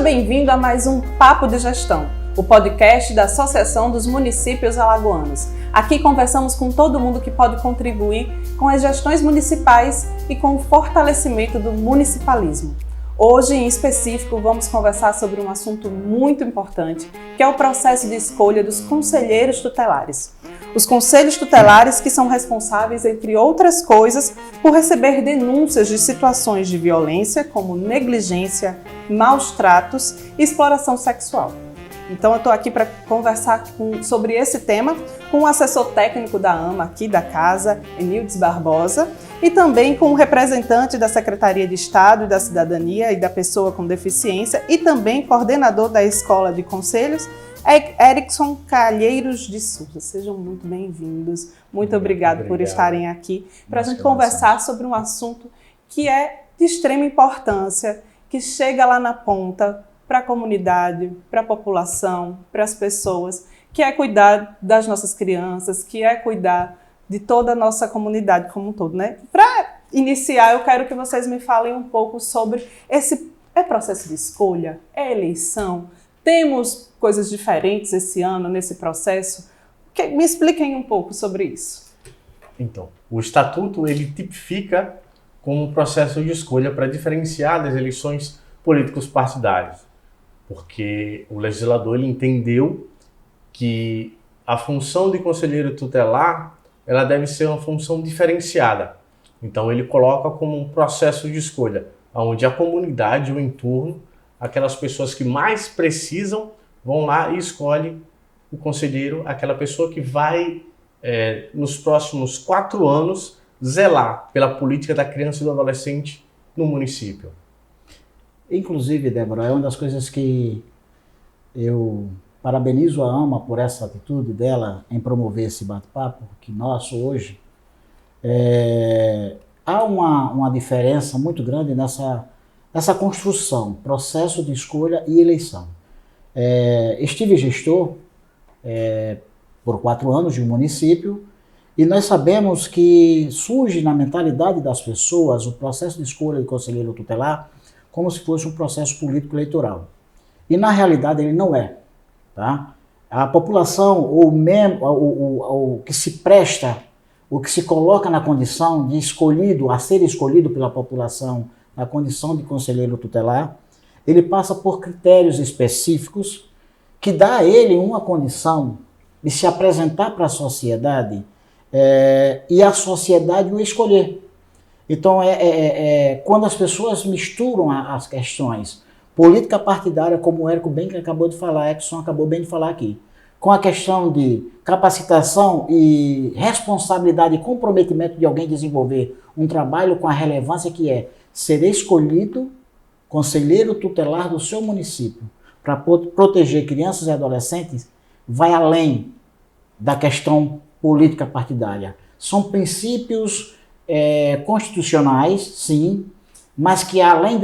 bem-vindo a mais um Papo de Gestão, o podcast da Associação dos Municípios Alagoanos. Aqui conversamos com todo mundo que pode contribuir com as gestões municipais e com o fortalecimento do municipalismo. Hoje, em específico, vamos conversar sobre um assunto muito importante, que é o processo de escolha dos conselheiros tutelares. Os conselhos tutelares que são responsáveis, entre outras coisas, por receber denúncias de situações de violência, como negligência, maus tratos e exploração sexual. Então eu estou aqui para conversar sobre esse tema com o assessor técnico da AMA aqui da casa, Enildes Barbosa, e também com o representante da Secretaria de Estado e da Cidadania e da Pessoa com Deficiência e também coordenador da Escola de Conselhos, Erickson Calheiros de Souza. Sejam muito bem-vindos. Muito obrigado por estarem aqui para a gente conversar sobre um assunto que é de extrema importância, que chega lá na ponta para a comunidade, para a população, para as pessoas, que é cuidar das nossas crianças, que é cuidar de toda a nossa comunidade como um todo, né? Para iniciar, eu quero que vocês me falem um pouco sobre esse processo de escolha, eleição. Temos coisas diferentes esse ano nesse processo? Me expliquem um pouco sobre isso. Então, o Estatuto ele tipifica como um processo de escolha para diferenciar das eleições políticos partidários, porque o legislador ele entendeu que a função de conselheiro tutelar ela deve ser uma função diferenciada. Então ele coloca como um processo de escolha, onde a comunidade, o entorno, aquelas pessoas que mais precisam, vão lá e escolhem o conselheiro, aquela pessoa que vai, nos próximos 4 anos, zelar pela política da criança e do adolescente no município. Inclusive, Débora, é uma das coisas que eu parabenizo a AMA por essa atitude dela em promover esse bate-papo, que nosso hoje, há uma diferença muito grande nessa construção, processo de escolha e eleição. Estive gestor por 4 anos de um município e nós sabemos que surge na mentalidade das pessoas o processo de escolha de conselheiro tutelar como se fosse um processo político-eleitoral. E na realidade ele não é. Tá? A população, o que se presta, o que se coloca na condição de escolhido, a ser escolhido pela população na condição de conselheiro tutelar, ele passa por critérios específicos que dá a ele uma condição de se apresentar para a sociedade e a sociedade o escolher. Então, quando as pessoas misturam as questões política partidária, como o Erickson bem acabou de falar, Erickson acabou bem de falar aqui, com a questão de capacitação e responsabilidade e comprometimento de alguém desenvolver um trabalho com a relevância que é ser escolhido conselheiro tutelar do seu município para proteger crianças e adolescentes, vai além da questão política partidária. São princípios constitucionais, sim, mas que além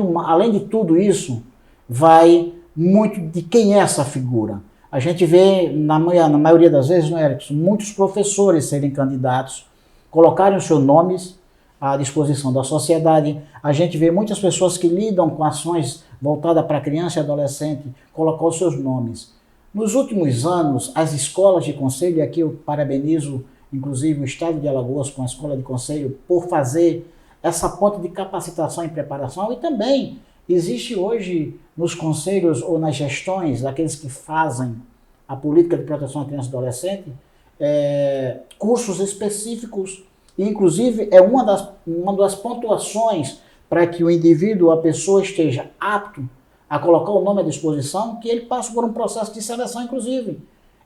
de tudo isso, vai muito de quem é essa figura. A gente vê, na maioria das vezes, não é, Erickson, muitos professores serem candidatos, colocarem os seus nomes à disposição da sociedade. A gente vê muitas pessoas que lidam com ações voltadas para criança e adolescente, colocar os seus nomes. Nos últimos anos, as escolas de conselho, e aqui eu parabenizo inclusive o Estado de Alagoas com a Escola de Conselho, por fazer essa ponte de capacitação e preparação, e também existe hoje nos conselhos ou nas gestões daqueles que fazem a política de proteção à criança e adolescente, cursos específicos, e inclusive é uma das pontuações para que o indivíduo, a pessoa esteja apto a colocar o nome à disposição, que ele passe por um processo de seleção, inclusive.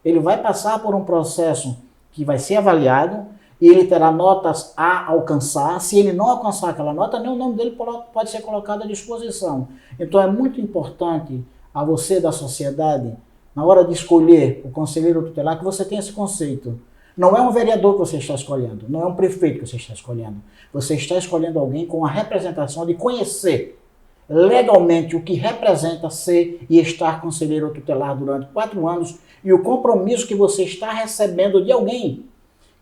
Ele vai passar por um processo que vai ser avaliado e ele terá notas a alcançar. Se ele não alcançar aquela nota, nem o nome dele pode ser colocado à disposição. Então é muito importante a você da sociedade, na hora de escolher o conselheiro tutelar, que você tenha esse conceito. Não é um vereador que você está escolhendo, não é um prefeito que você está escolhendo. Você está escolhendo alguém com a representação de conhecer legalmente o que representa ser e estar conselheiro tutelar durante 4 anos e o compromisso que você está recebendo de alguém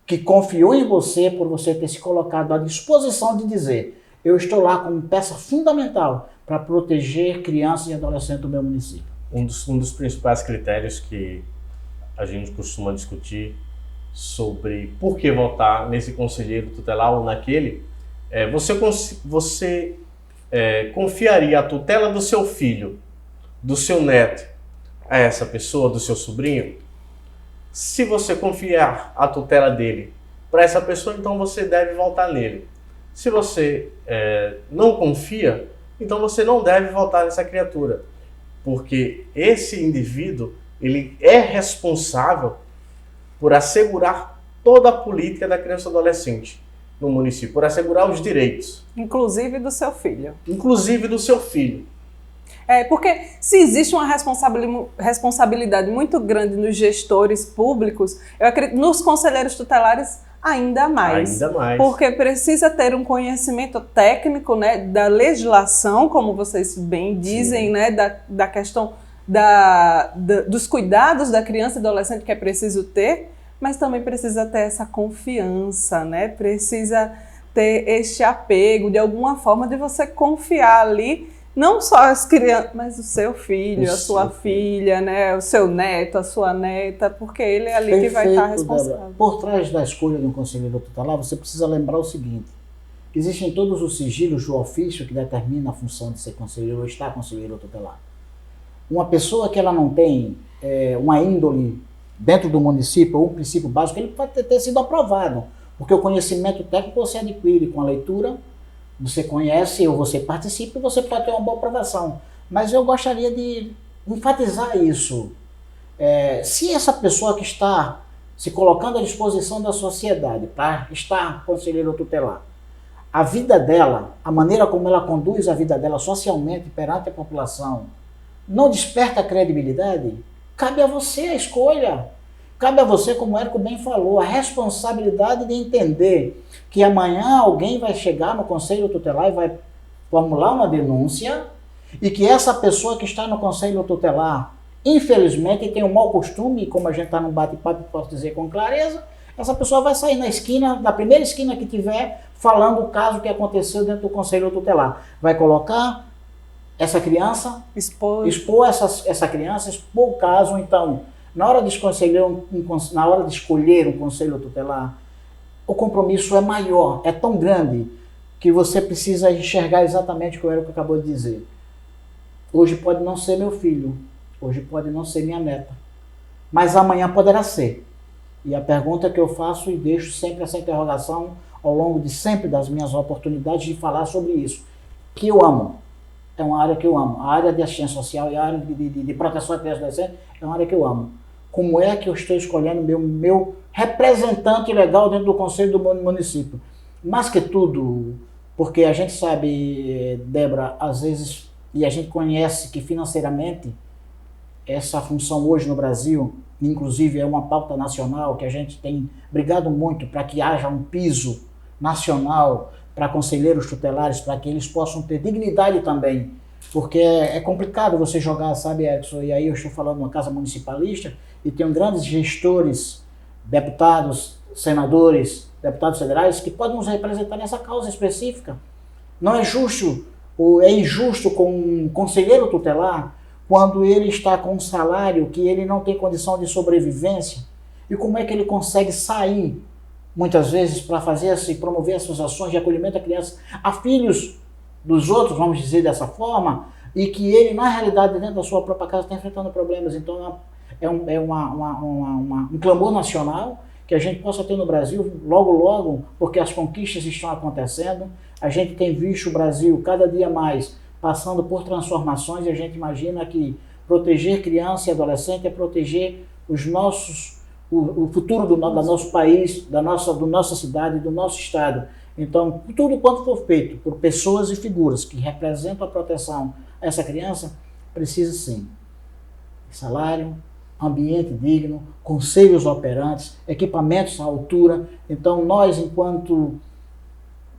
que confiou em você por você ter se colocado à disposição de dizer: eu estou lá como peça fundamental para proteger crianças e adolescentes do meu município? Um dos principais critérios que a gente costuma discutir sobre por que votar nesse conselheiro tutelar ou naquele, você confiaria a tutela do seu filho, do seu neto, a essa pessoa, do seu sobrinho? Se você confiar a tutela dele para essa pessoa, então você deve votar nele. Se você não confia, então você não deve votar nessa criatura, porque esse indivíduo ele é responsável por assegurar toda a política da criança e adolescente no município, por assegurar os direitos. Inclusive do seu filho. Inclusive do seu filho. Porque se existe uma responsabilidade muito grande nos gestores públicos, eu acredito nos conselheiros tutelares ainda mais. Ainda mais. Porque precisa ter um conhecimento técnico, né, da legislação, como vocês bem dizem, né, da questão dos cuidados da criança e adolescente que é preciso ter, mas também precisa ter essa confiança, né? Precisa ter este apego, de alguma forma, de você confiar ali, não só as crianças, mas o seu filho, a sua filha, né? O seu neto, a sua neta, porque ele é ali que vai estar responsável. Débora. Por trás da escolha de um conselheiro tutelar, você precisa lembrar o seguinte: existem todos os sigilos do ofício que determina a função de ser conselheiro ou estar conselheiro tutelar. Uma pessoa que ela não tem uma índole dentro do município, ou um princípio básico, ele pode ter sido aprovado, porque o conhecimento técnico você adquire com a leitura, você conhece ou você participa e você pode ter uma boa aprovação. Mas eu gostaria de enfatizar isso. Se essa pessoa que está se colocando à disposição da sociedade para estar conselheiro tutelar, a vida dela, a maneira como ela conduz a vida dela socialmente perante a população, não desperta credibilidade, cabe a você a escolha. Cabe a você, como o Érico bem falou, a responsabilidade de entender que amanhã alguém vai chegar no conselho tutelar e vai formular uma denúncia e que essa pessoa que está no conselho tutelar, infelizmente, tem um mau costume, como a gente está num bate-papo, posso dizer com clareza, essa pessoa vai sair na esquina, na primeira esquina que tiver, falando o caso que aconteceu dentro do conselho tutelar. Vai colocar essa criança, expor essa criança, expor o caso. Então, na hora de escolher um conselho tutelar, o compromisso é maior, é tão grande, que você precisa enxergar exatamente o que o Érico acabou de dizer. Hoje pode não ser meu filho, hoje pode não ser minha neta, mas amanhã poderá ser. E a pergunta que eu faço e deixo sempre essa interrogação ao longo de sempre das minhas oportunidades de falar sobre isso, que eu amo. É uma área que eu amo. A área de assistência social e a área de proteção à criança e adolescente é uma área que eu amo. Como é que eu estou escolhendo meu representante legal dentro do conselho do município? Mais que tudo, porque a gente sabe, Débora, às vezes, e a gente conhece que financeiramente essa função hoje no Brasil, inclusive é uma pauta nacional que a gente tem brigado muito para que haja um piso nacional para conselheiros tutelares, para que eles possam ter dignidade também, porque é complicado você jogar, sabe, Edson, e aí eu estou falando de uma casa municipalista e tem grandes gestores, deputados, senadores, deputados federais que podem nos representar nessa causa específica. Não é justo, ou é injusto com um conselheiro tutelar quando ele está com um salário que ele não tem condição de sobrevivência, e como é que ele consegue sair muitas vezes para promover essas ações de acolhimento a crianças, a filhos dos outros, vamos dizer dessa forma, e que ele, na realidade, dentro da sua própria casa, está enfrentando problemas. Então, é um clamor nacional que a gente possa ter no Brasil logo, logo, porque as conquistas estão acontecendo. A gente tem visto o Brasil cada dia mais passando por transformações e a gente imagina que proteger criança e adolescente é proteger o futuro do nosso país, da nossa cidade, do nosso estado. Então, tudo quanto for feito por pessoas e figuras que representam a proteção a essa criança, precisa sim de salário, ambiente digno, conselhos operantes, equipamentos à altura. Então, nós, enquanto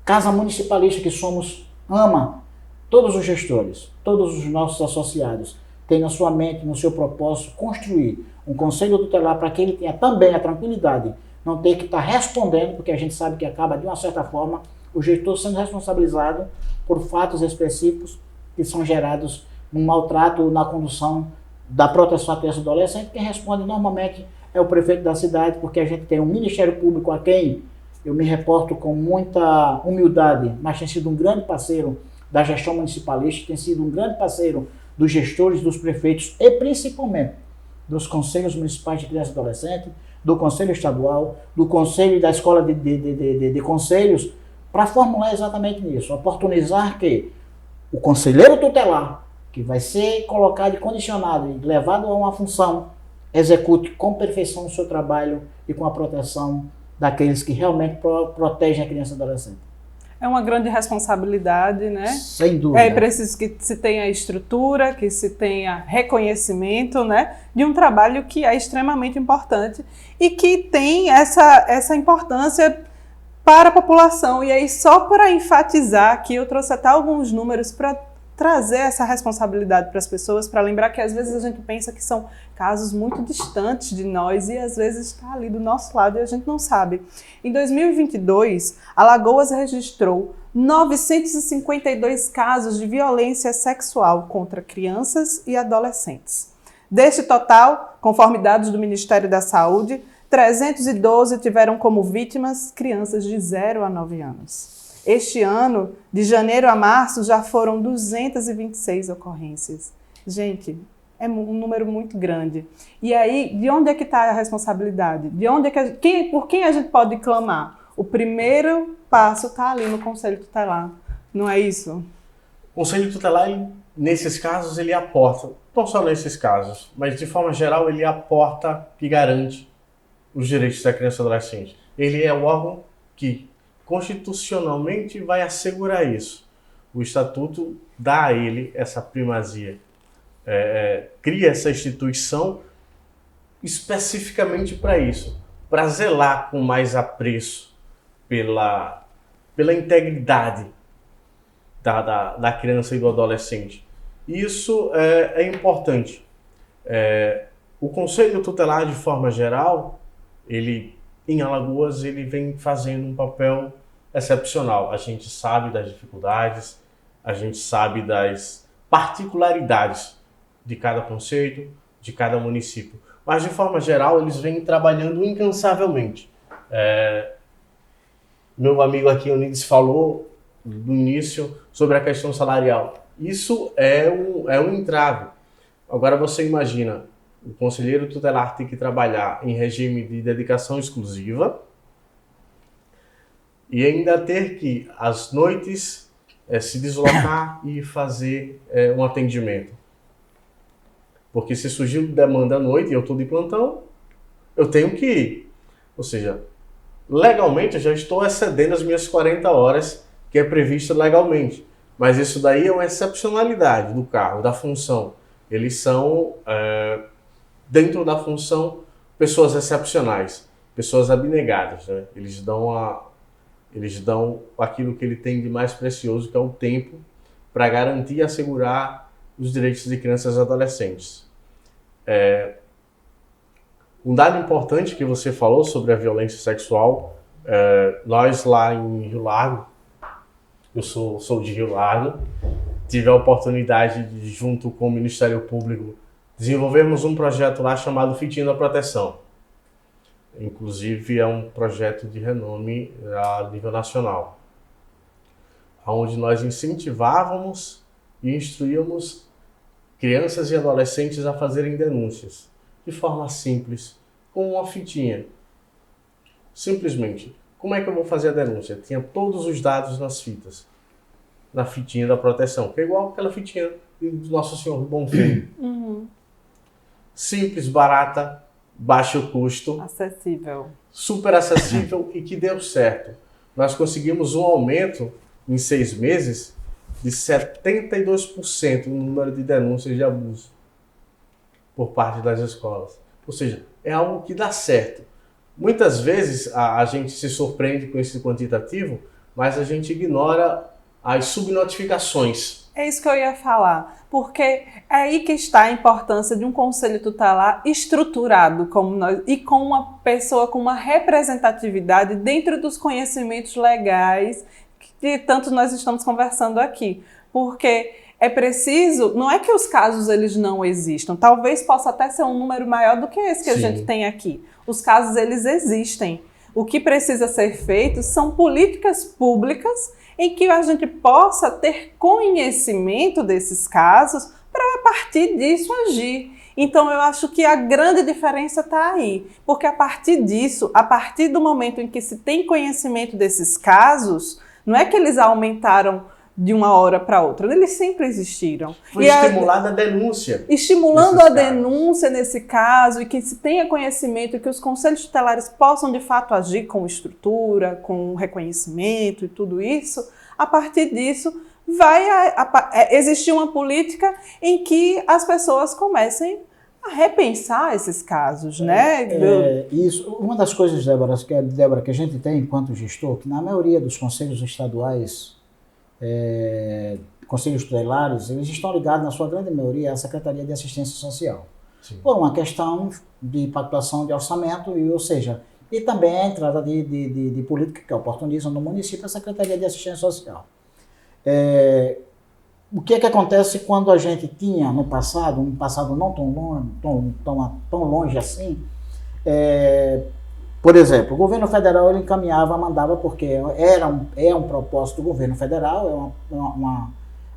casa municipalista que somos, ama todos os gestores, todos os nossos associados, tem na sua mente, no seu propósito, construir um conselho tutelar para que ele tenha também a tranquilidade, não ter que estar respondendo, porque a gente sabe que acaba, de uma certa forma, o gestor sendo responsabilizado por fatos específicos que são gerados no maltrato, na condução da proteção à criança e adolescente. Quem responde normalmente é o prefeito da cidade, porque a gente tem um Ministério Público a quem eu me reporto com muita humildade, mas tem sido um grande parceiro da gestão municipalista, tem sido um grande parceiro dos gestores, dos prefeitos e principalmente dos conselhos municipais de criança e adolescente, do Conselho Estadual, do Conselho da Escola de Conselhos, para formular exatamente isso, oportunizar que o conselheiro tutelar, que vai ser colocado e condicionado e levado a uma função, execute com perfeição o seu trabalho e com a proteção daqueles que realmente protegem a criança e adolescente. É uma grande responsabilidade, né? Sem dúvida. É preciso que se tenha estrutura, que se tenha reconhecimento, né, de um trabalho que é extremamente importante e que tem essa importância para a população. E aí, só para enfatizar aqui, eu trouxe até alguns números para trazer essa responsabilidade para as pessoas, para lembrar que às vezes a gente pensa que são casos muito distantes de nós e às vezes está ali do nosso lado e a gente não sabe. Em 2022, Alagoas registrou 952 casos de violência sexual contra crianças e adolescentes. Deste total, conforme dados do Ministério da Saúde, 312 tiveram como vítimas crianças de 0 a 9 anos. Este ano, de janeiro a março, já foram 226 ocorrências. Gente, é um número muito grande. E aí, de onde é que está a responsabilidade? De onde é que por quem a gente pode clamar? O primeiro passo está ali no Conselho Tutelar, não é isso? O Conselho Tutelar, nesses casos, ele aporta, não só nesses casos, mas de forma geral, ele aporta e garante os direitos da criança e adolescente. Ele é o órgão que constitucionalmente vai assegurar isso. O Estatuto dá a ele essa primazia, cria essa instituição especificamente para isso, para zelar com mais apreço pela integridade da criança e do adolescente. Isso é importante. O Conselho Tutelar, de forma geral, ele, em Alagoas, ele vem fazendo um papel excepcional. A gente sabe das dificuldades, a gente sabe das particularidades de cada conceito, de cada município. Mas, de forma geral, eles vêm trabalhando incansavelmente. Meu amigo aqui, Eunides, falou no início sobre a questão salarial. Isso é um entrave. Agora você imagina, o conselheiro tutelar tem que trabalhar em regime de dedicação exclusiva e ainda ter que, às noites, se deslocar e fazer um atendimento. Porque se surgiu demanda à noite e eu estou de plantão, eu tenho que ir. Ou seja, legalmente eu já estou excedendo as minhas 40 horas que é previsto legalmente. Mas isso daí é uma excepcionalidade do cargo, da função. Eles são, dentro da função, pessoas excepcionais, pessoas abnegadas, né? Eles dão aquilo que ele tem de mais precioso, que é o tempo, para garantir e assegurar os direitos de crianças e adolescentes. Um dado importante que você falou sobre a violência sexual, nós lá em Rio Largo, eu sou de Rio Largo, tive a oportunidade de, junto com o Ministério Público, desenvolvermos um projeto lá chamado Fitinha da Proteção. Inclusive é um projeto de renome a nível nacional, onde nós incentivávamos e instruíamos crianças e adolescentes a fazerem denúncias de forma simples, com uma fitinha. Simplesmente, como é que eu vou fazer a denúncia? Tinha todos os dados nas fitas, na fitinha da proteção, que é igual aquela fitinha do Nosso Senhor do Bom Fim. Uhum. Simples, barata, baixo custo. Acessível. Super acessível e que deu certo. Nós conseguimos um aumento em 6 meses de 72% no número de denúncias de abuso por parte das escolas. Ou seja, é algo que dá certo. Muitas vezes a gente se surpreende com esse quantitativo, mas a gente ignora as subnotificações. É isso que eu ia falar, porque é aí que está a importância de um conselho tutelar estruturado como nós, e com uma pessoa com uma representatividade dentro dos conhecimentos legais que tanto nós estamos conversando aqui. Porque é preciso, não é que os casos eles não existam, talvez possa até ser um número maior do que esse que a gente tem aqui. Os casos eles existem. O que precisa ser feito são políticas públicas em que a gente possa ter conhecimento desses casos para a partir disso agir. Então eu acho que a grande diferença está aí, porque a partir disso, a partir do momento em que se tem conhecimento desses casos, não é que eles aumentaram de uma hora para outra, eles sempre existiram. Foi estimulada a denúncia. Estimulando a denúncia nesse caso e que se tenha conhecimento e que os conselhos tutelares possam de fato agir com estrutura, com reconhecimento e tudo isso, a partir disso vai existir uma política em que as pessoas comecem a repensar esses casos, né? Isso. Uma das coisas, Débora, que a gente tem enquanto gestor, que na maioria dos conselhos estaduais, conselhos tutelares, eles estão ligados, na sua grande maioria, à Secretaria de Assistência Social. Sim. Por uma questão de pactuação de orçamento, ou seja, e também a entrada de política que oportunizam no município a Secretaria de Assistência Social. O que é que acontece quando a gente tinha no passado, um passado não tão longe assim, por exemplo, o governo federal ele mandava porque é um propósito do governo federal, é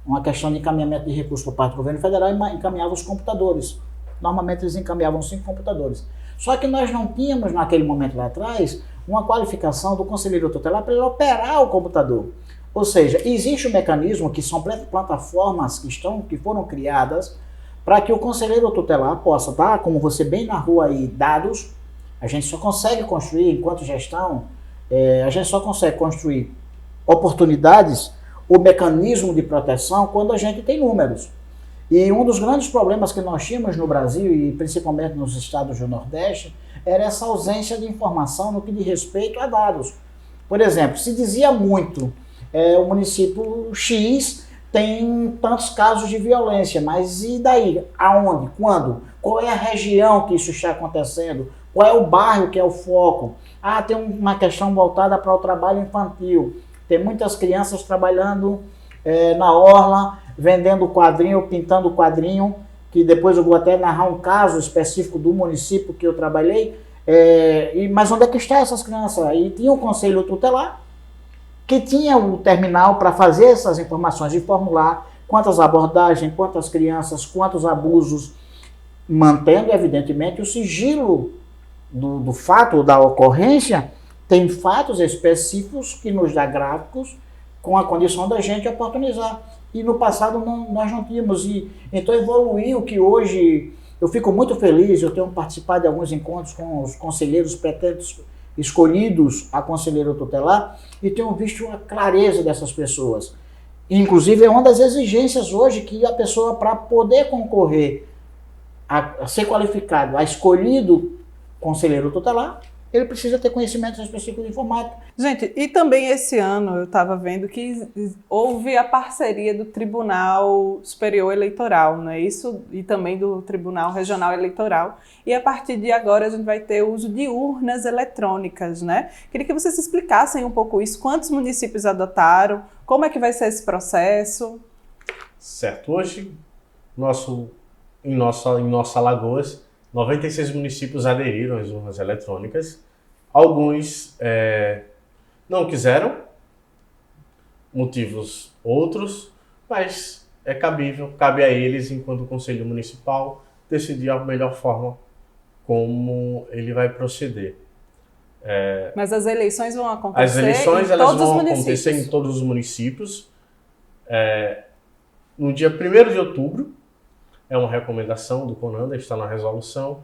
uma questão de encaminhamento de recursos por parte do governo federal e encaminhava os computadores. Normalmente eles encaminhavam 5 computadores. Só que nós não tínhamos naquele momento lá atrás uma qualificação do conselheiro tutelar para ele operar o computador. Ou seja, existe um mecanismo que são plataformas que foram criadas para que o conselheiro tutelar possa dar, como você bem narrou aí, dados. A gente só consegue construir, enquanto gestão, a gente só consegue construir oportunidades, o mecanismo de proteção, quando a gente tem números. E um dos grandes problemas que nós tínhamos no Brasil, e principalmente nos estados do Nordeste, era essa ausência de informação no que diz respeito a dados. Por exemplo, se dizia muito, o município X tem tantos casos de violência, mas e daí? Aonde? Quando? Qual é a região que isso está acontecendo? Qual é o bairro que é o foco? Tem uma questão voltada para o trabalho infantil. Tem muitas crianças trabalhando na orla, vendendo quadrinho, pintando quadrinho, que depois eu vou até narrar um caso específico do município que eu trabalhei. Mas onde é que estão essas crianças? E tinha um conselho tutelar, que tinha o terminal para fazer essas informações e formular quantas abordagens, quantas crianças, quantos abusos, mantendo, evidentemente, o sigilo do fato, da ocorrência. Tem fatos específicos que nos dá gráficos com a condição da gente oportunizar. E no passado nós não tínhamos. Então evoluiu que hoje eu fico muito feliz, eu tenho participado de alguns encontros com os conselheiros pretéritos escolhidos a conselheiro tutelar e tenho visto a clareza dessas pessoas. Inclusive é uma das exigências hoje que a pessoa, para poder concorrer a ser qualificado, a escolhido conselheiro tutelar, ele precisa ter conhecimentos específicos de informática. Gente, e também esse ano eu estava vendo que houve a parceria do Tribunal Superior Eleitoral, não é isso? E também do Tribunal Regional Eleitoral. E a partir de agora a gente vai ter o uso de urnas eletrônicas, né? Queria que vocês explicassem um pouco isso, quantos municípios adotaram, como é que vai ser esse processo? Certo. Hoje, em nossa Alagoas, 96 municípios aderiram às urnas eletrônicas. Alguns não quiseram, motivos outros, mas cabe a eles, enquanto Conselho Municipal, decidir a melhor forma como ele vai proceder. Mas as eleições vão acontecer As eleições em todos os vão municípios. acontecer em todos os municípios. No dia 1º de outubro, é uma recomendação do CONANDA, está na resolução,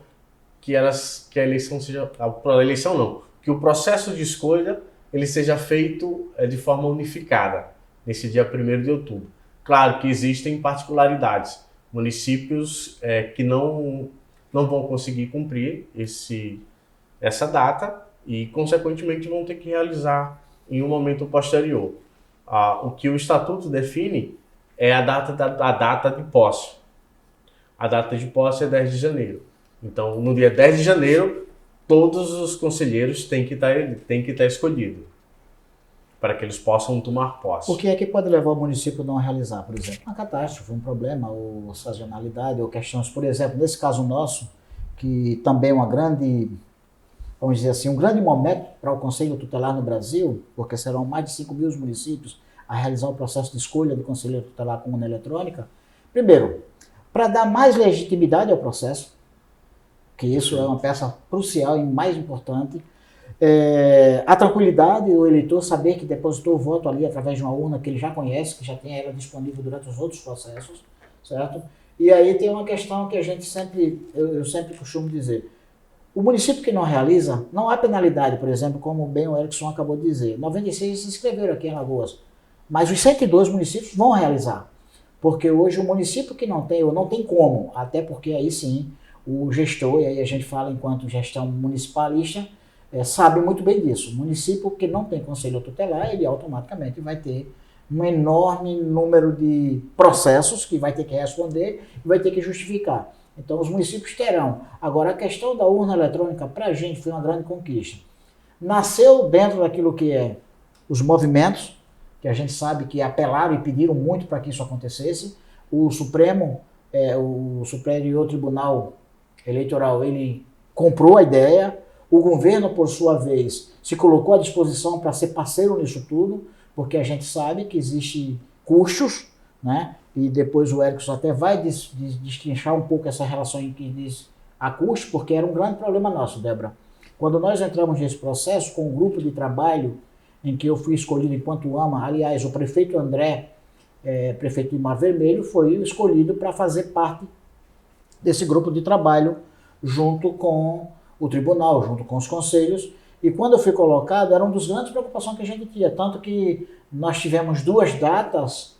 que a eleição seja... A eleição não, que o processo de escolha ele seja feito de forma unificada, nesse dia 1º de outubro. Claro que existem particularidades, municípios que não vão conseguir cumprir essa data e, consequentemente, vão ter que realizar em um momento posterior. O que o Estatuto define é a data de posse. A data de posse é 10 de janeiro. Então, no dia 10 de janeiro, todos os conselheiros têm que estar escolhidos. para que eles possam tomar posse. O que é que pode levar o município a não realizar, por exemplo? Uma catástrofe, um problema, ou sazonalidade, ou questões, por exemplo, nesse caso nosso, que também é uma grande, vamos dizer assim, um grande momento para o Conselho Tutelar no Brasil, porque serão mais de 5 mil os municípios a realizar o processo de escolha de conselheiro tutelar com urna eletrônica. Primeiro, para dar mais legitimidade ao processo, que isso é uma peça crucial e mais importante, a tranquilidade do eleitor saber que depositou o voto ali através de uma urna que ele já conhece, que já tem ela disponível durante os outros processos, certo? E aí tem uma questão que a gente sempre, eu sempre costumo dizer, o município que não realiza, não há penalidade, por exemplo, como bem o Erickson acabou de dizer, 96 se inscreveram aqui em Alagoas, mas os 102 municípios vão realizar, porque hoje o município que não tem, ou não tem como, até porque aí sim, o gestor, e aí a gente fala enquanto gestão municipalista, sabe muito bem disso. O município que não tem conselho tutelar, ele automaticamente vai ter um enorme número de processos que vai ter que responder e vai ter que justificar. Então os municípios terão. Agora a questão da urna eletrônica para a gente foi uma grande conquista. Nasceu dentro daquilo que é os movimentos, que a gente sabe que apelaram e pediram muito para que isso acontecesse. O Supremo, o Superior Tribunal Eleitoral, ele comprou a ideia. O governo, por sua vez, se colocou à disposição para ser parceiro nisso tudo, porque a gente sabe que existem custos, né? E depois o Erickson até vai destrinchar um pouco essa relação em que diz a custo, porque era um grande problema nosso, Débora. Quando nós entramos nesse processo, com um grupo de trabalho em que eu fui escolhido enquanto AMA, aliás, o prefeito André, prefeito de Mar Vermelho, foi escolhido para fazer parte desse grupo de trabalho junto com o tribunal, junto com os conselhos, e quando eu fui colocado, era uma das grandes preocupações que a gente tinha, tanto que nós tivemos 2 datas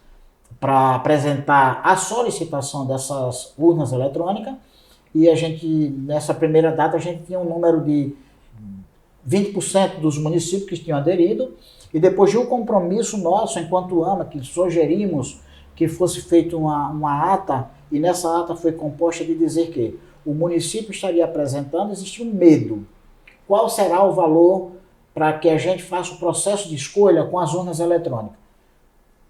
para apresentar a solicitação dessas urnas eletrônicas, e a gente, nessa primeira data, a gente tinha um número de 20% dos municípios que tinham aderido, e depois de um compromisso nosso, enquanto AMA, que sugerimos que fosse feita uma ata, e nessa ata foi composta de dizer que o município estaria apresentando, existe um medo. Qual será o valor para que a gente faça o processo de escolha com as urnas eletrônicas?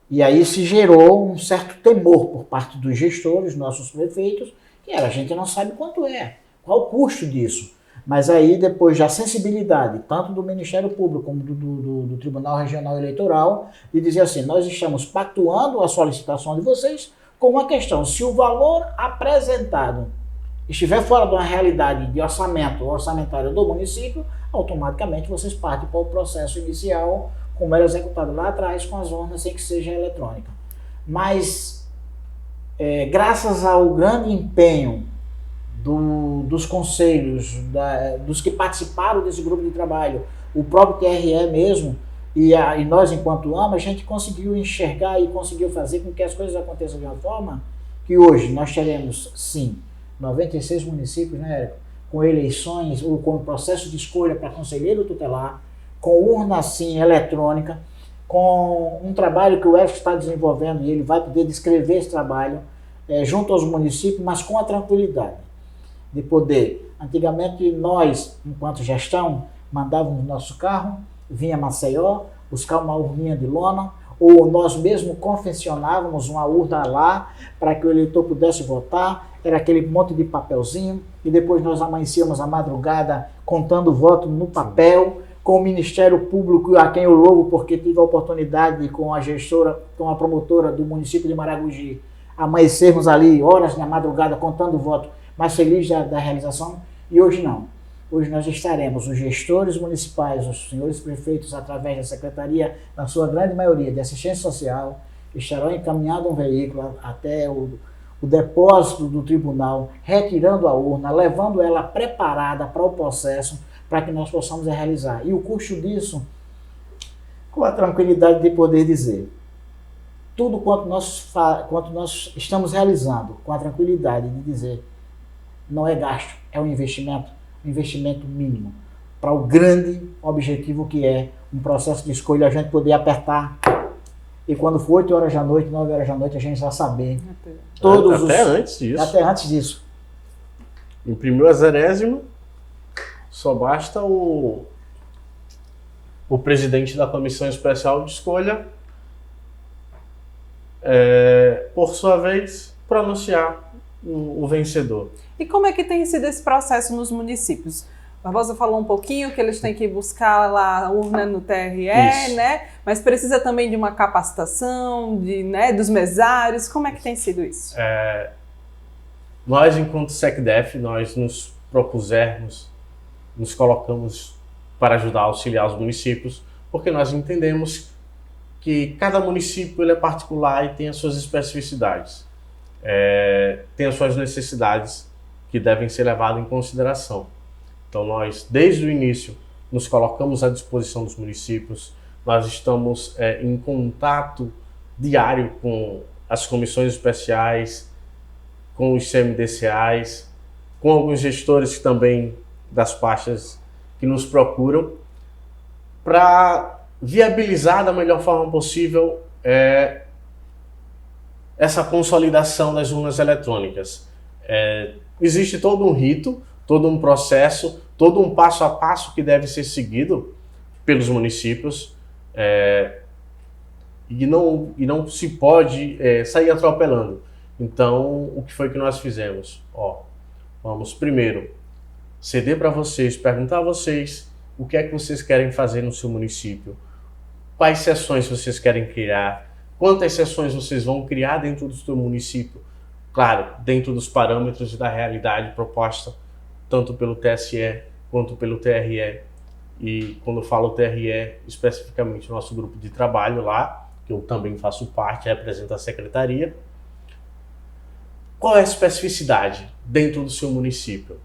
E aí se gerou um certo temor por parte dos gestores, nossos prefeitos, que a gente não sabe quanto é, qual o custo disso. Mas aí depois da sensibilidade, tanto do Ministério Público como do Tribunal Regional Eleitoral, de dizer assim, nós estamos pactuando a solicitação de vocês com uma questão, se o valor apresentado estiver fora de uma realidade de orçamentário do município, automaticamente vocês partem para o processo inicial, como era executado lá atrás, com as urnas sem que seja eletrônica. Mas, graças ao grande empenho dos conselhos, dos que participaram desse grupo de trabalho, o próprio TRE mesmo, e nós, enquanto AMA, a gente conseguiu enxergar e conseguiu fazer com que as coisas aconteçam de uma forma que hoje nós teremos, sim, 96 municípios, né, Érico, com eleições, ou com processo de escolha para conselheiro tutelar, com urna, sim, eletrônica, com um trabalho que o Érico está desenvolvendo, e ele vai poder descrever esse trabalho junto aos municípios, mas com a tranquilidade de poder. Antigamente, nós, enquanto gestão, mandávamos nosso carro, vinha a Maceió, buscar uma urninha de lona, ou nós mesmos confeccionávamos uma urna lá para que o eleitor pudesse votar, era aquele monte de papelzinho, e depois nós amanhecíamos a madrugada contando o voto no papel, com o Ministério Público, a quem eu louvo porque tive a oportunidade com a gestora, com a promotora do município de Maragogi, amanhecermos ali horas na madrugada contando o voto, mais feliz da realização, e hoje não. Hoje nós estaremos, os gestores municipais, os senhores prefeitos, através da Secretaria, na sua grande maioria, de assistência social, estarão encaminhando um veículo até o depósito do tribunal, retirando a urna, levando ela preparada para o processo, para que nós possamos realizar. E o custo disso, com a tranquilidade de poder dizer, tudo quanto nós estamos realizando, com a tranquilidade de dizer, não é gasto, é um investimento mínimo, para o grande objetivo que é um processo de escolha, a gente poder apertar, e quando for 8 horas da noite, 9 horas da noite, a gente já saber até antes disso. Imprimiu a 0ª, só basta o presidente da Comissão Especial de Escolha, por sua vez, pronunciar o vencedor. E como é que tem sido esse processo nos municípios? Barbosa falou um pouquinho que eles têm que buscar lá a urna no TRE, Isso. né? Mas precisa também de uma capacitação, dos mesários. Como é que tem sido isso? Nós, enquanto SecDef, nós nos propusemos, nos colocamos para ajudar a auxiliar os municípios, porque nós entendemos que cada município ele é particular e tem as suas especificidades, tem as suas necessidades que devem ser levadas em consideração. Então nós, desde o início, nos colocamos à disposição dos municípios, nós estamos em contato diário com as comissões especiais, com os CMDCAs, com alguns gestores também das pastas que nos procuram, para viabilizar da melhor forma possível essa consolidação das urnas eletrônicas. Existe todo um rito, todo um processo, todo um passo a passo que deve ser seguido pelos municípios, e não se pode sair atropelando. Então, o que foi que nós fizemos? Vamos primeiro ceder para vocês, perguntar a vocês o que é que vocês querem fazer no seu município, quais sessões vocês querem criar, quantas sessões vocês vão criar dentro do seu município, claro, dentro dos parâmetros da realidade proposta tanto pelo TSE quanto pelo TRE. E quando eu falo TRE, especificamente o nosso grupo de trabalho lá, que eu também faço parte, represento a secretaria. Qual é a especificidade dentro do seu município?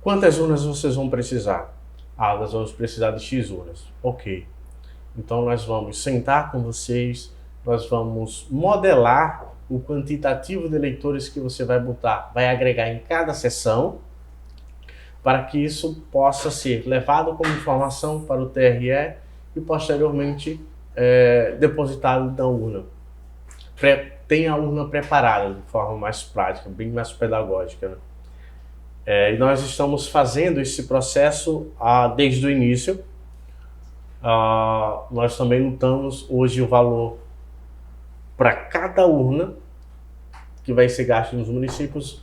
Quantas urnas vocês vão precisar? Nós vamos precisar de X urnas. Ok. Então nós vamos sentar com vocês, nós vamos modelar o quantitativo de eleitores que você vai botar, vai agregar em cada sessão, para que isso possa ser levado como informação para o TRE e posteriormente depositado na urna. Tem a urna preparada de forma mais prática, bem mais pedagógica, né? E nós estamos fazendo esse processo desde o início. Nós também lutamos hoje o valor para cada urna que vai ser gasto nos municípios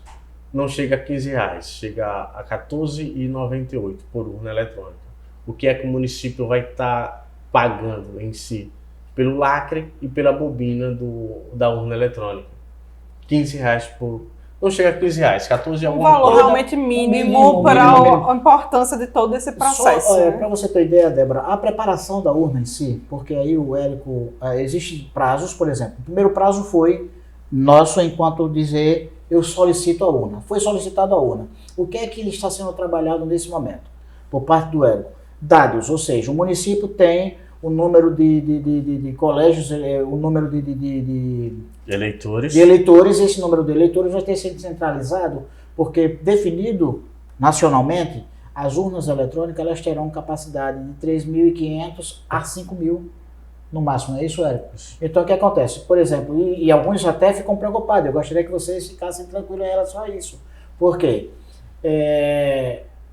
não chega a R$15, chega a R$14,98 por urna eletrônica. O que é que o município vai estar pagando em si? Pelo lacre e pela bobina da urna eletrônica. R$15 por... Não chega a R$15, 14 é um valor realmente mínimo para a importância de todo esse processo. Para você ter ideia, Débora, a preparação da urna em si, porque aí o Érico, existem prazos, por exemplo. O primeiro prazo foi nosso enquanto dizer eu solicito a urna. Foi solicitada a urna. O que é que está sendo trabalhado nesse momento? Por parte do Érico. Dados, ou seja, o município tem o número de colégios, o número de eleitores. Esse número de eleitores vai ter sido centralizado, porque definido nacionalmente, as urnas eletrônicas elas terão capacidade de 3.500 a 5.000 no máximo, é isso, Érico? Então o que acontece? Por exemplo, e alguns até ficam preocupados, eu gostaria que vocês ficassem tranquilos em relação a isso. Por quê?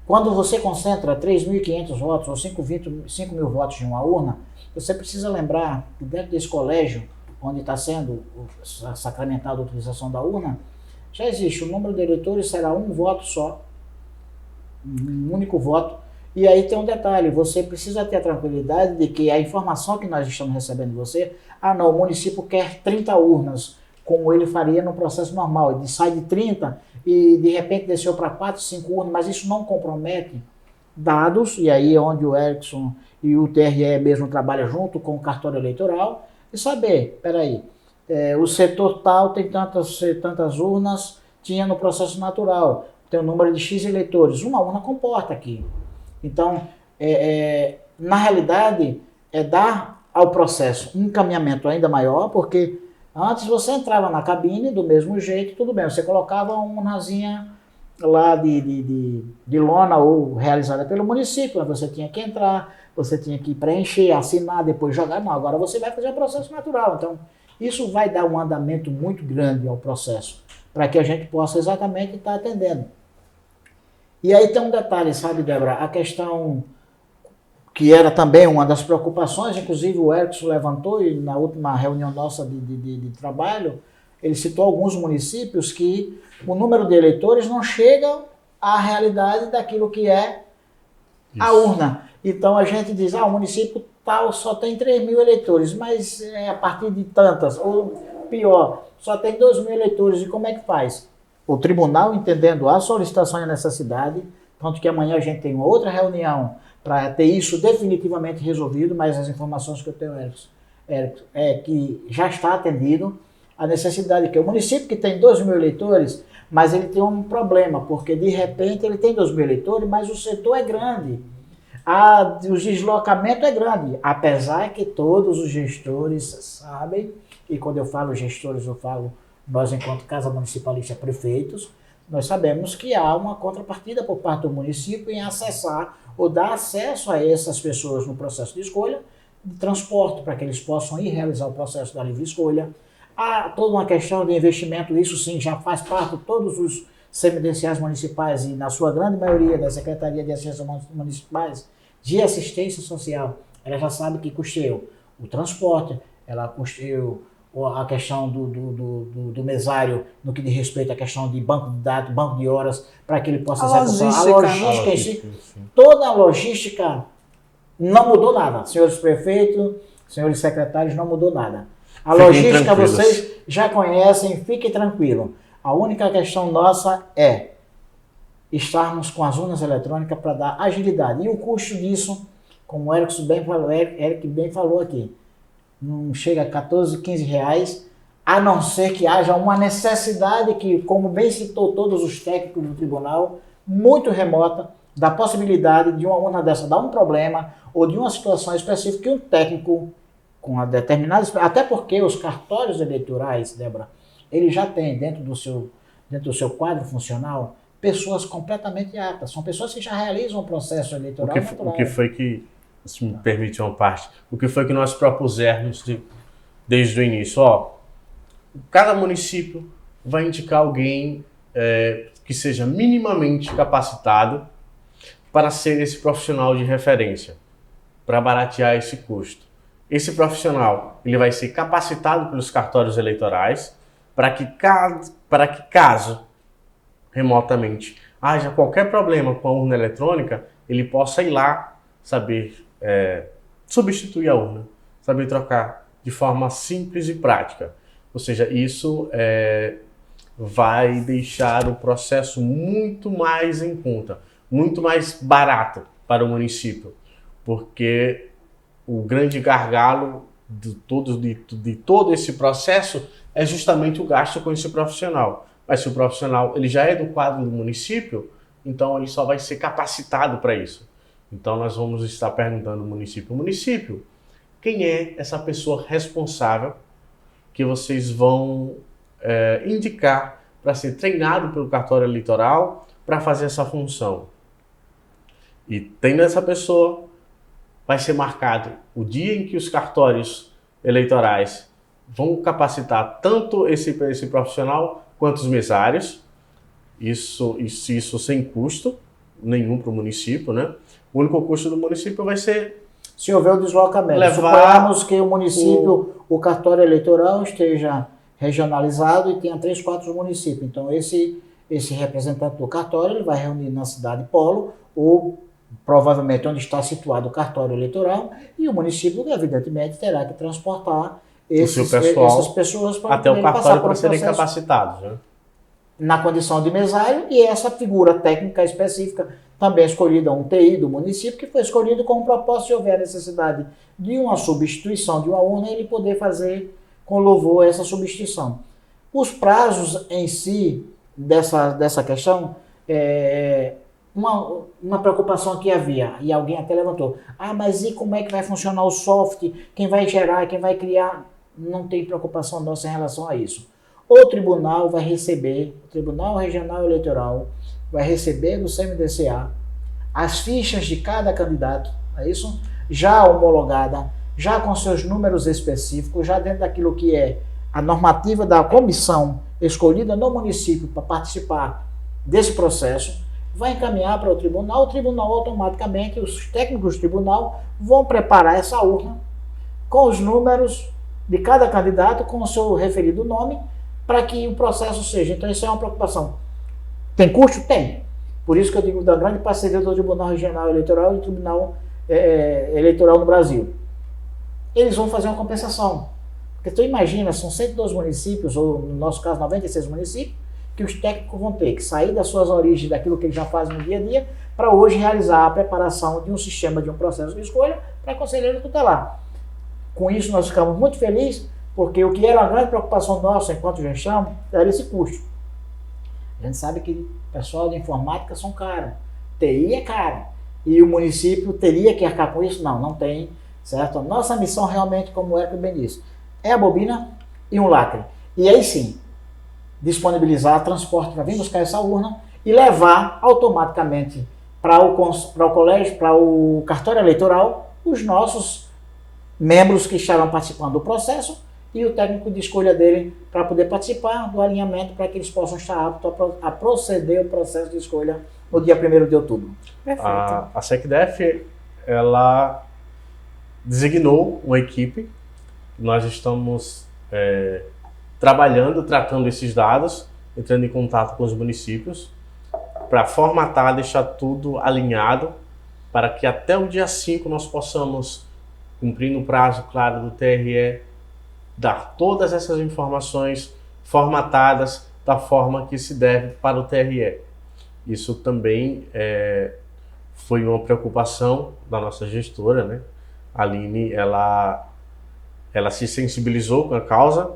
Quando você concentra 3.500 votos ou 5.000 votos em uma urna, você precisa lembrar que dentro desse colégio, onde está sendo sacramentada a utilização da urna, já existe o número de eleitores, será um voto só, um único voto. E aí tem um detalhe, você precisa ter a tranquilidade de que a informação que nós estamos recebendo de você, não, o município quer 30 urnas, como ele faria no processo normal, ele sai de 30 e de repente desceu para 4, 5 urnas, mas isso não compromete dados, e aí é onde o Erickson e o TRE mesmo trabalham junto com o cartório eleitoral, e saber, peraí, o setor tal tem tantas urnas, tinha no processo natural, tem um número de X eleitores, uma urna comporta aqui. Então, na realidade, dar ao processo um encaminhamento ainda maior, porque antes você entrava na cabine do mesmo jeito, tudo bem, você colocava uma urnazinha lá de lona ou realizada pelo município, mas você tinha que entrar, você tinha que preencher, assinar, depois jogar. Não, agora você vai fazer o processo natural. Então, isso vai dar um andamento muito grande ao processo, para que a gente possa exatamente estar atendendo. E aí tem um detalhe, sabe, Débora? A questão que era também uma das preocupações, inclusive o Erickson levantou, e na última reunião nossa de trabalho, ele citou alguns municípios que o número de eleitores não chega à realidade daquilo que é a urna. Então a gente diz, o município tal só tem 3.000 eleitores, mas a partir de tantas, ou pior, só tem 2.000 eleitores, e como é que faz? O tribunal, entendendo a solicitação e a necessidade, tanto que amanhã a gente tem uma outra reunião para ter isso definitivamente resolvido, mas as informações que eu tenho, Erickson, é que já está atendido a necessidade, que o município que tem 2.000 eleitores, mas ele tem um problema, porque de repente ele tem 2.000 eleitores, mas o setor é grande, o deslocamento é grande, apesar que todos os gestores sabem, e quando eu falo gestores, eu falo nós enquanto Casa Municipalista prefeitos, nós sabemos que há uma contrapartida por parte do município em acessar ou dar acesso a essas pessoas no processo de escolha, de transporte, para que eles possam ir realizar o processo da livre escolha. Há toda uma questão de investimento, isso sim já faz parte de todos os CMDCAs municipais e na sua grande maioria da Secretaria de Assistência Municipais de Assistência Social. Ela já sabe que custeou o transporte, ela custeou a questão do mesário no que diz respeito à questão de banco de dados, banco de horas, para que ele possa executar. A logística em si, toda a logística não mudou nada. Senhores prefeitos, senhores secretários, não mudou nada. A logística vocês já conhecem, fiquem tranquilos. A única questão nossa é estarmos com as urnas eletrônicas para dar agilidade. E o custo disso, como o Eric bem falou aqui, não chega a 14, 15 reais, a não ser que haja uma necessidade que, como bem citou todos os técnicos do tribunal, muito remota, da possibilidade de uma urna dessa dar um problema ou de uma situação específica que um técnico com a determinada... Até porque os cartórios eleitorais, Débora, ele já tem dentro do seu quadro funcional pessoas completamente aptas. São pessoas que já realizam o processo eleitoral natural. O que foi que, se me permite uma parte, o que foi que nós propusemos desde o início? Cada município vai indicar alguém que seja minimamente capacitado para ser esse profissional de referência, para baratear esse custo. Esse profissional ele vai ser capacitado pelos cartórios eleitorais para que caso remotamente haja qualquer problema com a urna eletrônica, ele possa ir lá, saber substituir a urna, saber trocar de forma simples e prática. Ou seja, isso vai deixar o processo muito mais em conta, muito mais barato para o município, porque o grande gargalo de todo esse processo é justamente o gasto com esse profissional. Mas se o profissional ele já é do quadro do município, então ele só vai ser capacitado para isso. Então nós vamos estar perguntando município, quem é essa pessoa responsável que vocês vão indicar para ser treinado pelo cartório eleitoral para fazer essa função. E tendo essa pessoa, vai ser marcado o dia em que os cartórios eleitorais vão capacitar tanto esse profissional quanto os mesários, isso sem custo nenhum para o município, né? O único custo do município vai ser... Se houver o deslocamento, suponhamos que o município, o cartório eleitoral esteja regionalizado e tenha 3, 4 municípios. Então esse representante do cartório ele vai reunir na cidade polo ou provavelmente onde está situado o cartório eleitoral, e o município evidentemente terá que transportar essas pessoas para até o cartório para serem capacitados, né? Na condição de mesário, e essa figura técnica específica também escolhida, um TI do município, que foi escolhido com o propósito, se houver a necessidade de uma substituição de uma urna, ele poder fazer com louvor essa substituição. Os prazos em si dessa questão, uma preocupação que havia, e alguém até levantou, mas e como é que vai funcionar o software, quem vai gerar, quem vai criar? Não tem preocupação nossa em relação a isso. O Tribunal Regional Eleitoral vai receber do CMDCA as fichas de cada candidato, é isso? Já homologada, já com seus números específicos, já dentro daquilo que é a normativa da comissão escolhida no município para participar desse processo, vai encaminhar para o tribunal automaticamente, os técnicos do tribunal vão preparar essa urna com os números de cada candidato, com o seu referido nome, para que o processo seja. Então isso é uma preocupação. Tem custo? Tem. Por isso que eu digo da grande parceria do Tribunal Regional Eleitoral e do Tribunal Eleitoral no Brasil. Eles vão fazer uma compensação. Porque tu imagina, são 112 municípios, ou no nosso caso 96 municípios, que os técnicos vão ter que sair das suas origens, daquilo que eles já fazem no dia a dia, para hoje realizar a preparação de um sistema, de um processo de escolha para conselheiro tutelar. Com isso nós ficamos muito felizes, porque o que era uma grande preocupação nossa enquanto gestão era esse custo. A gente sabe que o pessoal de informática são caros, TI é caro, e o município teria que arcar com isso? Não tem, certo? A nossa missão realmente, como o Érico bem disse, é a bobina e um lacre. E aí sim, disponibilizar transporte para vir buscar essa urna e levar automaticamente para o colégio, para o cartório eleitoral, os nossos membros que estarão participando do processo e o técnico de escolha dele para poder participar do alinhamento para que eles possam estar aptos a proceder o processo de escolha no dia 1º de outubro. Perfeito. A SecDef, ela designou uma equipe. Nós estamos tratando esses dados, entrando em contato com os municípios para formatar, deixar tudo alinhado para que até o dia 5 nós possamos, cumprindo o prazo claro do TRE, dar todas essas informações formatadas da forma que se deve para o TRE. Isso também foi uma preocupação da nossa gestora, né? A Aline, ela se sensibilizou com a causa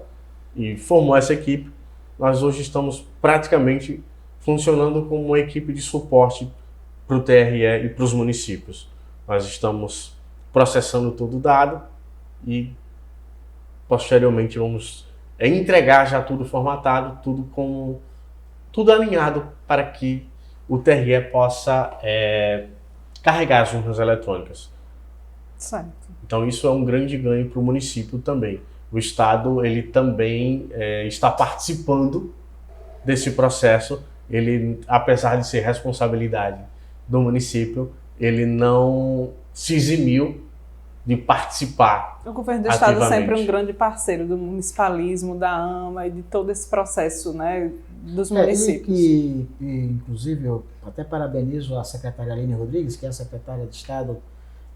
e formou essa equipe. Nós hoje estamos praticamente funcionando como uma equipe de suporte para o TRE e para os municípios. Nós estamos processando todo o dado e posteriormente vamos entregar já tudo formatado, tudo alinhado para que o TRE possa carregar as urnas eletrônicas. Certo. Então isso é um grande ganho para o município também. O Estado ele também está participando desse processo. Ele, apesar de ser responsabilidade do município, ele não se eximiu de participar. O governo do Estado sempre é um grande parceiro do municipalismo, da AMA e de todo esse processo, né, dos municípios. Inclusive, eu até parabenizo a secretária Aline Rodrigues, que é a secretária de Estado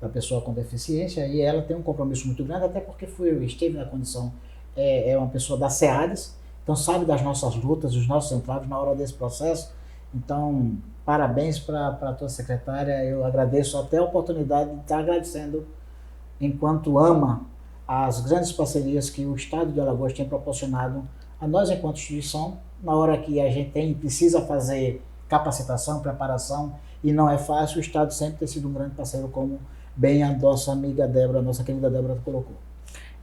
da pessoa com deficiência, e ela tem um compromisso muito grande, até porque esteve na condição, é uma pessoa da SEADES, então sabe das nossas lutas, dos nossos entraves na hora desse processo. Então, parabéns para a tua secretária, eu agradeço até a oportunidade de estar agradecendo, enquanto ama, as grandes parcerias que o Estado de Alagoas tem proporcionado a nós enquanto instituição, na hora que a gente precisa fazer capacitação, preparação, e não é fácil, o Estado sempre tem sido um grande parceiro, como bem a nossa amiga Débora, a nossa querida Débora colocou.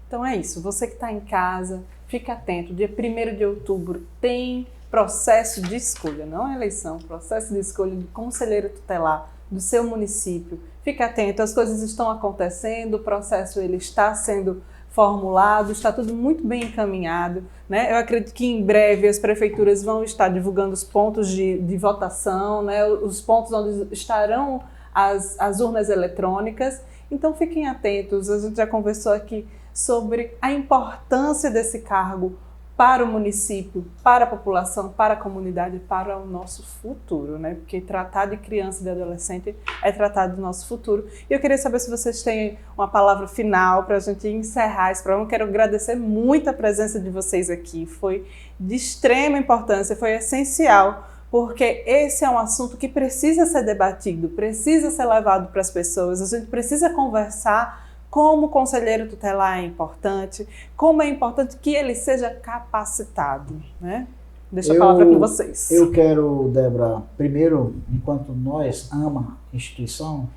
Então é isso, você que está em casa, fica atento, dia 1º de outubro tem processo de escolha, não é eleição, processo de escolha de conselheiro tutelar do seu município. Fique atento, as coisas estão acontecendo, o processo ele está sendo formulado, está tudo muito bem encaminhado, né? Eu acredito que em breve as prefeituras vão estar divulgando os pontos de votação, né? Os pontos onde estarão as urnas eletrônicas. Então fiquem atentos, a gente já conversou aqui sobre a importância desse cargo para o município, para a população, para a comunidade, para o nosso futuro, né? Porque tratar de criança e de adolescente é tratar do nosso futuro. E eu queria saber se vocês têm uma palavra final para a gente encerrar esse programa. Eu quero agradecer muito a presença de vocês aqui. Foi de extrema importância, foi essencial, porque esse é um assunto que precisa ser debatido, precisa ser levado para as pessoas, a gente precisa conversar como o conselheiro tutelar é importante, como é importante que ele seja capacitado, né? Deixa a palavra com vocês. Eu quero, Débora, primeiro, enquanto nós ama a instituição,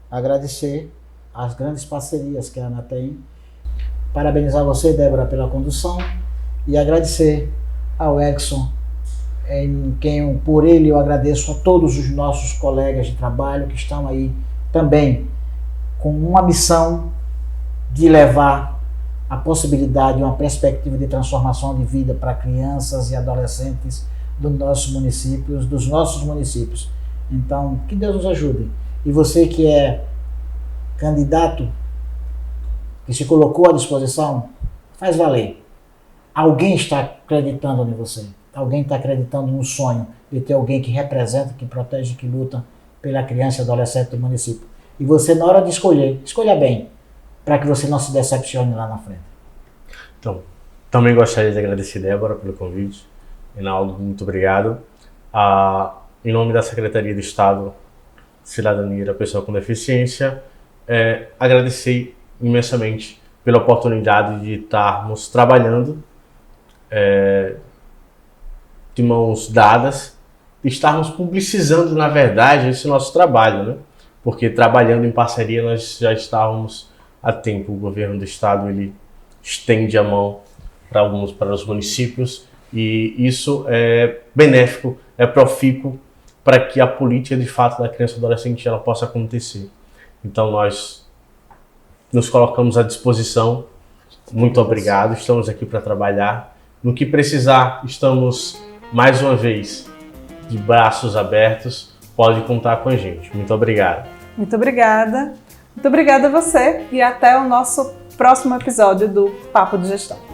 agradecer as grandes parcerias que a ANA tem, parabenizar você, Débora, pela condução e agradecer ao Edson, em quem por ele eu agradeço a todos os nossos colegas de trabalho que estão aí também com uma missão de levar a possibilidade, uma perspectiva de transformação de vida para crianças e adolescentes dos nossos municípios. Então, que Deus nos ajude. E você que é candidato, que se colocou à disposição, faz valer. Alguém está acreditando em você. Alguém está acreditando no sonho de ter alguém que representa, que protege, que luta pela criança e adolescente do município. E você, na hora de escolher, escolha bem, para que você não se decepcione lá na frente. Então, também gostaria de agradecer, Débora, pelo convite. Reinaldo, muito obrigado. Em nome da Secretaria de Estado de Cidadania da Pessoa com Deficiência, agradecer imensamente pela oportunidade de estarmos trabalhando de mãos dadas, de estarmos publicizando, na verdade, esse nosso trabalho, né? Porque trabalhando em parceria nós já estávamos há tempo. O governo do estado ele estende a mão para os municípios e isso é benéfico, é profícuo para que a política de fato da criança e adolescente ela possa acontecer. Então nós nos colocamos à disposição. Muito obrigado, estamos aqui para trabalhar. No que precisar, estamos mais uma vez de braços abertos, pode contar com a gente. Muito obrigado. Muito obrigada. Muito obrigada a você e até o nosso próximo episódio do Papo de Gestão.